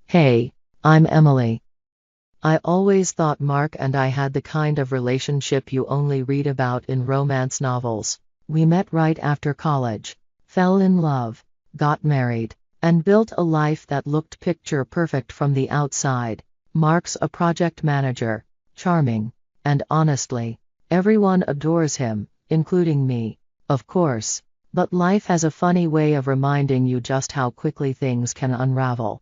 Hey, I'm Emily. I always thought Mark and I had the kind of relationship you only read about in romance novels. We met right after college, fell in love, got married, and built a life that looked picture perfect from the outside. Mark's a project manager, charming, and honestly, everyone adores him, including me, of course. But life has a funny way of reminding you just how quickly things can unravel.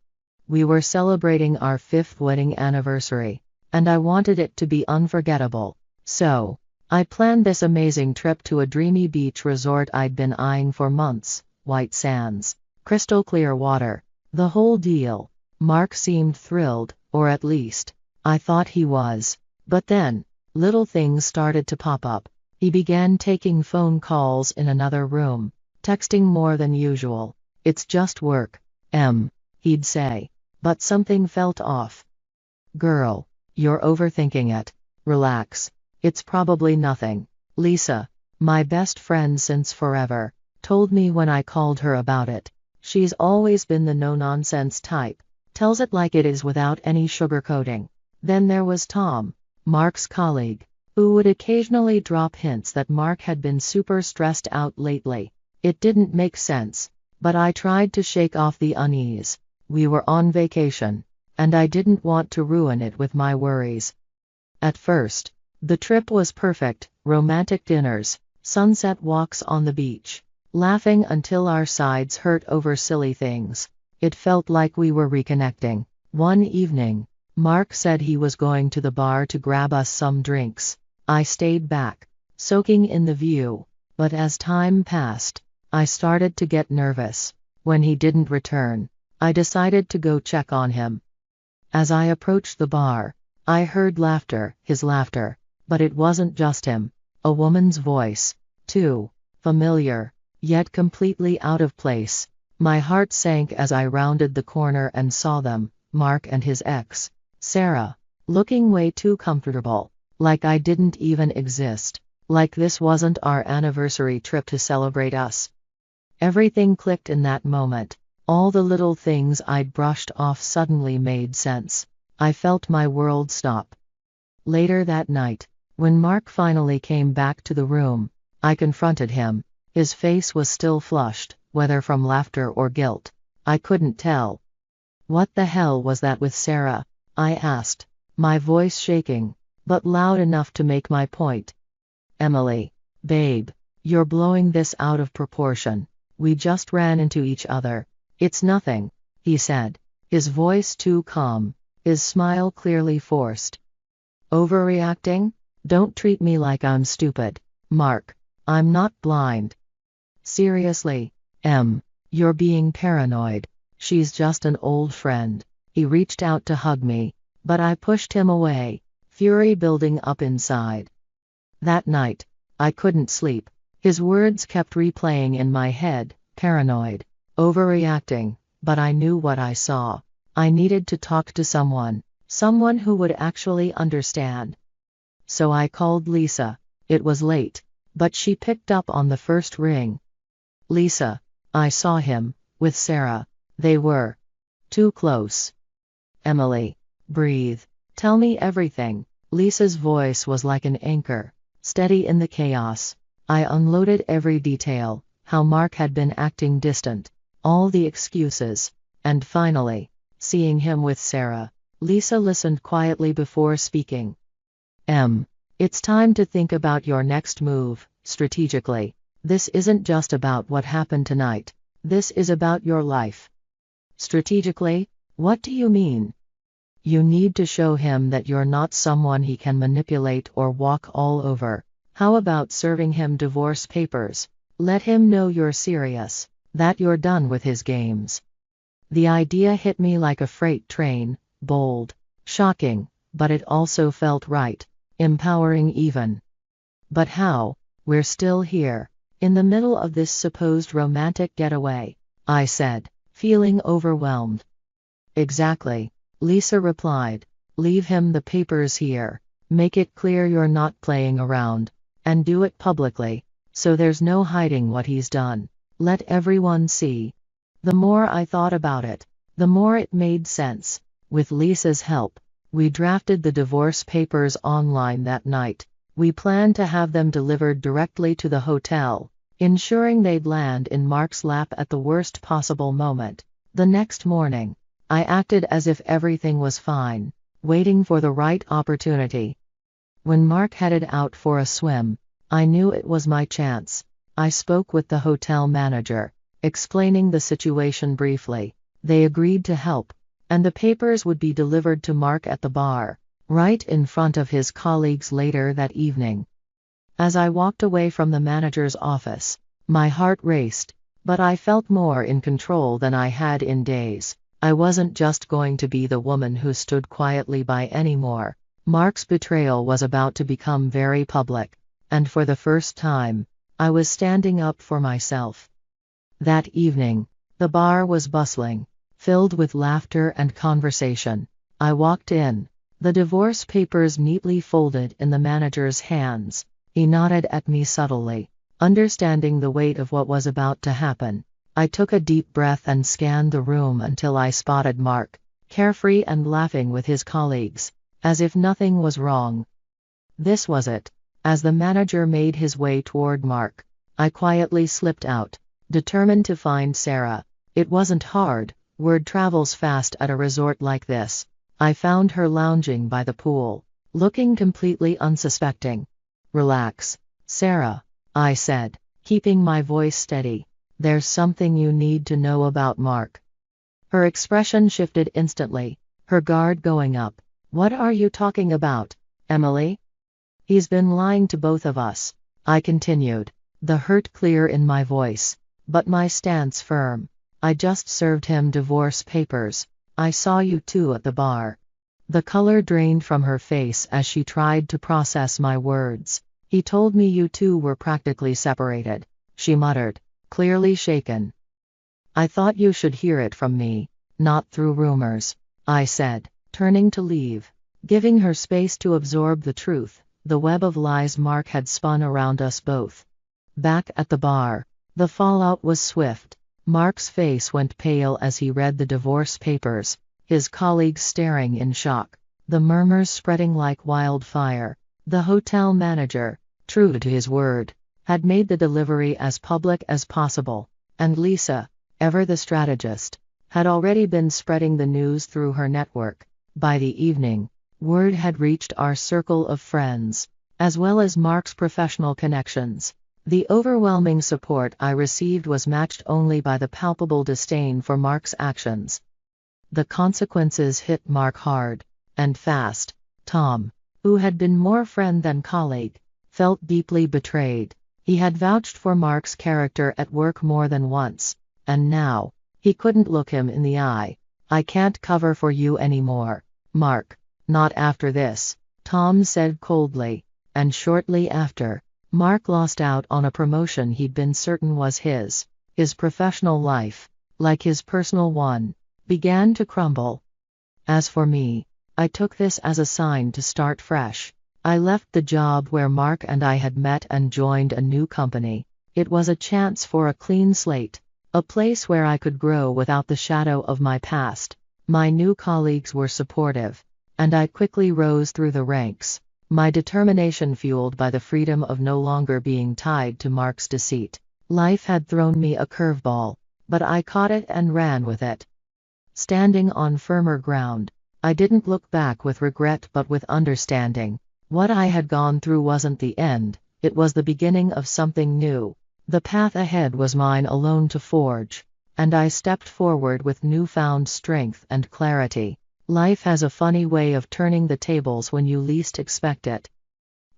We were celebrating our 5th wedding anniversary, and I wanted it to be unforgettable. So, I planned this amazing trip to a dreamy beach resort I'd been eyeing for months. White sands, crystal clear water, the whole deal. Mark seemed thrilled, or at least, I thought he was. But then, little things started to pop up. He began taking phone calls in another room, texting more than usual. "It's just work, he'd say. But something felt off. "Girl, you're overthinking it. Relax. It's probably nothing." Lisa, my best friend since forever, told me when I called her about it. She's always been the no-nonsense type, tells it like it is without any sugarcoating. Then there was Tom, Mark's colleague, who would occasionally drop hints that Mark had been super stressed out lately. It didn't make sense, but I tried to shake off the unease. We were on vacation, and I didn't want to ruin it with my worries. At first, the trip was perfect: romantic dinners, sunset walks on the beach, laughing until our sides hurt over silly things. It felt like we were reconnecting. One evening, Mark said he was going to the bar to grab us some drinks. I stayed back, soaking in the view, but as time passed, I started to get nervous. When he didn't return, I decided to go check on him. As I approached the bar, I heard laughter, his laughter, but it wasn't just him. A woman's voice, too, familiar, yet completely out of place. My heart sank as I rounded the corner and saw them, Mark and his ex, Sarah, looking way too comfortable, like I didn't even exist, like this wasn't our anniversary trip to celebrate us. Everything clicked in that moment. All the little things I'd brushed off suddenly made sense. I felt my world stop. Later that night, when Mark finally came back to the room, I confronted him. His face was still flushed, whether from laughter or guilt, I couldn't tell. "What the hell was that with Sarah?" I asked, my voice shaking, but loud enough to make my point. "Emily, babe, you're blowing this out of proportion. We just ran into each other. It's nothing," he said, his voice too calm, his smile clearly forced. "Overreacting? Don't treat me like I'm stupid, Mark. I'm not blind. Seriously, you're being paranoid. She's just an old friend." He reached out to hug me, but I pushed him away, fury building up inside. That night, I couldn't sleep. His words kept replaying in my head: paranoid, overreacting, but I knew what I saw. I needed to talk to someone who would actually understand. So I called Lisa. It was late, but she picked up on the first ring. "Lisa, I saw him, with Sarah. They were too close." "Emily, breathe. Tell me everything." Lisa's voice was like an anchor, steady in the chaos. I unloaded every detail: how Mark had been acting distant, all the excuses, and finally, seeing him with Sarah. Lisa listened quietly before speaking. It's time to think about your next move, strategically. This isn't just about what happened tonight. This is about your life." "Strategically? What do you mean?" "You need to show him that you're not someone he can manipulate or walk all over. How about serving him divorce papers? Let him know you're serious, that you're done with his games." The idea hit me like a freight train, bold, shocking, but it also felt right, empowering even. "But how? We're still here, in the middle of this supposed romantic getaway," I said, feeling overwhelmed. "Exactly," Lisa replied. "Leave him the papers here. Make it clear you're not playing around. And do it publicly, so there's no hiding what he's done. Let everyone see." The more I thought about it, the more it made sense. With Lisa's help, we drafted the divorce papers online that night. We planned to have them delivered directly to the hotel, ensuring they'd land in Mark's lap at the worst possible moment. The next morning, I acted as if everything was fine, waiting for the right opportunity. When Mark headed out for a swim, I knew it was my chance. I spoke with the hotel manager, explaining the situation briefly. They agreed to help, and the papers would be delivered to Mark at the bar, right in front of his colleagues later that evening. As I walked away from the manager's office, my heart raced, but I felt more in control than I had in days. I wasn't just going to be the woman who stood quietly by anymore. Mark's betrayal was about to become very public, and for the first time, I was standing up for myself. That evening, the bar was bustling, filled with laughter and conversation. I walked in, the divorce papers neatly folded in the manager's hands. He nodded at me subtly, understanding the weight of what was about to happen. I took a deep breath and scanned the room until I spotted Mark, carefree and laughing with his colleagues, as if nothing was wrong. This was it. As the manager made his way toward Mark, I quietly slipped out, determined to find Sarah. It wasn't hard, word travels fast at a resort like this. I found her lounging by the pool, looking completely unsuspecting. "Relax, Sarah," I said, keeping my voice steady. "There's something you need to know about Mark." Her expression shifted instantly, her guard going up. "What are you talking about, Emily?" "He's been lying to both of us," I continued, the hurt clear in my voice, but my stance firm. "I just served him divorce papers. I saw you two at the bar." The color drained from her face as she tried to process my words. "He told me you two were practically separated," she muttered, clearly shaken. "I thought you should hear it from me, not through rumors," I said, turning to leave, giving her space to absorb the truth, the web of lies Mark had spun around us both. Back at the bar, the fallout was swift. Mark's face went pale as he read the divorce papers, his colleagues staring in shock, the murmurs spreading like wildfire. The hotel manager, true to his word, had made the delivery as public as possible, and Lisa, ever the strategist, had already been spreading the news through her network. By the evening, word had reached our circle of friends, as well as Mark's professional connections. The overwhelming support I received was matched only by the palpable disdain for Mark's actions. The consequences hit Mark hard, and fast. Tom, who had been more friend than colleague, felt deeply betrayed. He had vouched for Mark's character at work more than once, and now, he couldn't look him in the eye. "I can't cover for you anymore, Mark. Not after this," Tom said coldly, and shortly after, Mark lost out on a promotion he'd been certain was his. His professional life, like his personal one, began to crumble. As for me, I took this as a sign to start fresh. I left the job where Mark and I had met and joined a new company. It was a chance for a clean slate, a place where I could grow without the shadow of my past. My new colleagues were supportive, and I quickly rose through the ranks, my determination fueled by the freedom of no longer being tied to Mark's deceit. Life had thrown me a curveball, but I caught it and ran with it. Standing on firmer ground, I didn't look back with regret but with understanding. What I had gone through wasn't the end, it was the beginning of something new. The path ahead was mine alone to forge, and I stepped forward with newfound strength and clarity. Life has a funny way of turning the tables when you least expect it.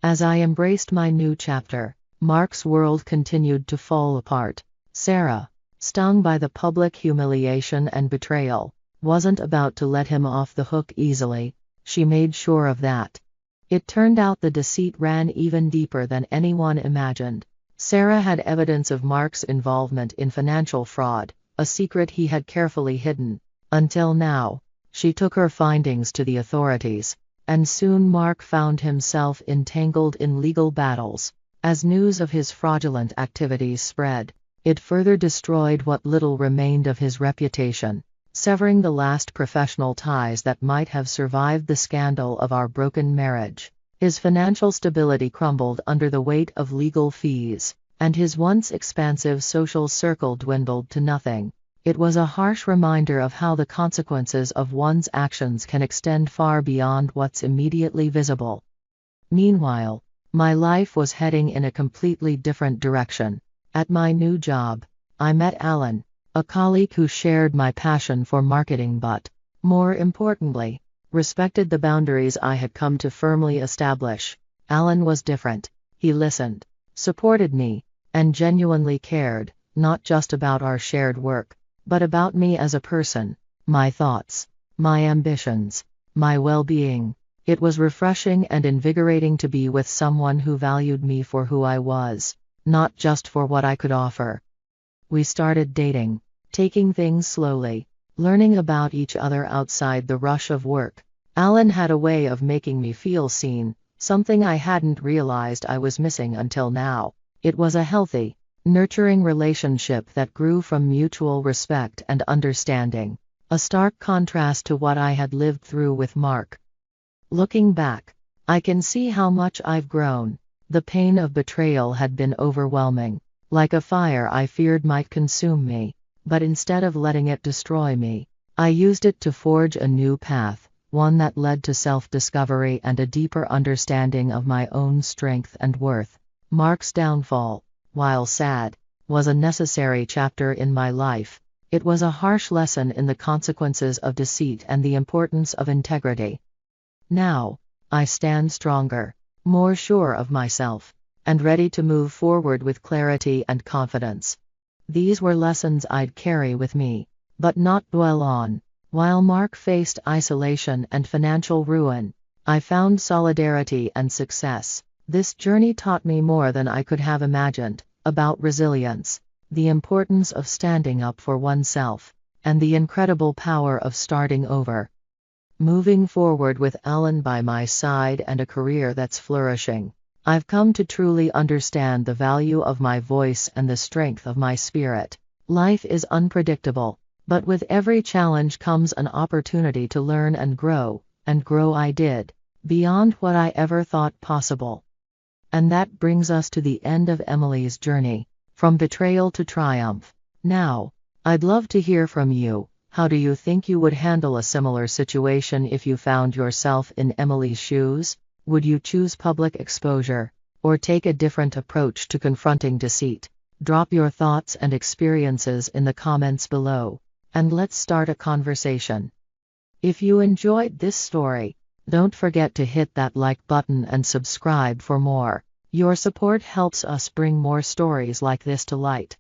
As I embraced my new chapter, Mark's world continued to fall apart. Sarah, stung by the public humiliation and betrayal, wasn't about to let him off the hook easily. She made sure of that. It turned out the deceit ran even deeper than anyone imagined. Sarah had evidence of Mark's involvement in financial fraud, a secret he had carefully hidden. Until now, she took her findings to the authorities, and soon Mark found himself entangled in legal battles. As news of his fraudulent activities spread, it further destroyed what little remained of his reputation. severing the last professional ties that might have survived the scandal of our broken marriage. His financial stability crumbled under the weight of legal fees, and his once expansive social circle dwindled to nothing. It was a harsh reminder of how the consequences of one's actions can extend far beyond what's immediately visible. Meanwhile, my life was heading in a completely different direction. At my new job, I met Alan, a colleague who shared my passion for marketing but, more importantly, respected the boundaries I had come to firmly establish. Alan was different. He listened, supported me, and genuinely cared, not just about our shared work, but about me as a person, my thoughts, my ambitions, my well-being. It was refreshing and invigorating to be with someone who valued me for who I was, not just for what I could offer. We started dating, taking things slowly, learning about each other outside the rush of work. Alan had a way of making me feel seen, something I hadn't realized I was missing until now. It was a healthy, nurturing relationship that grew from mutual respect and understanding, a stark contrast to what I had lived through with Mark. Looking back, I can see how much I've grown. The pain of betrayal had been overwhelming, like a fire I feared might consume me, but instead of letting it destroy me, I used it to forge a new path, one that led to self-discovery and a deeper understanding of my own strength and worth. Mark's downfall, while sad, was a necessary chapter in my life. It was a harsh lesson in the consequences of deceit and the importance of integrity. Now, I stand stronger, more sure of myself, and ready to move forward with clarity and confidence. These were lessons I'd carry with me, but not dwell on. While Mark faced isolation and financial ruin, I found solidarity and success. This journey taught me more than I could have imagined, about resilience, the importance of standing up for oneself, and the incredible power of starting over. Moving forward with Alan by my side and a career that's flourishing, I've come to truly understand the value of my voice and the strength of my spirit. Life is unpredictable, but with every challenge comes an opportunity to learn and grow I did, beyond what I ever thought possible. And that brings us to the end of Emily's journey, from betrayal to triumph. Now, I'd love to hear from you. How do you think you would handle a similar situation if you found yourself in Emily's shoes? Would you choose public exposure, or take a different approach to confronting deceit? Drop your thoughts and experiences in the comments below, and let's start a conversation. If you enjoyed this story, don't forget to hit that like button and subscribe for more. Your support helps us bring more stories like this to light.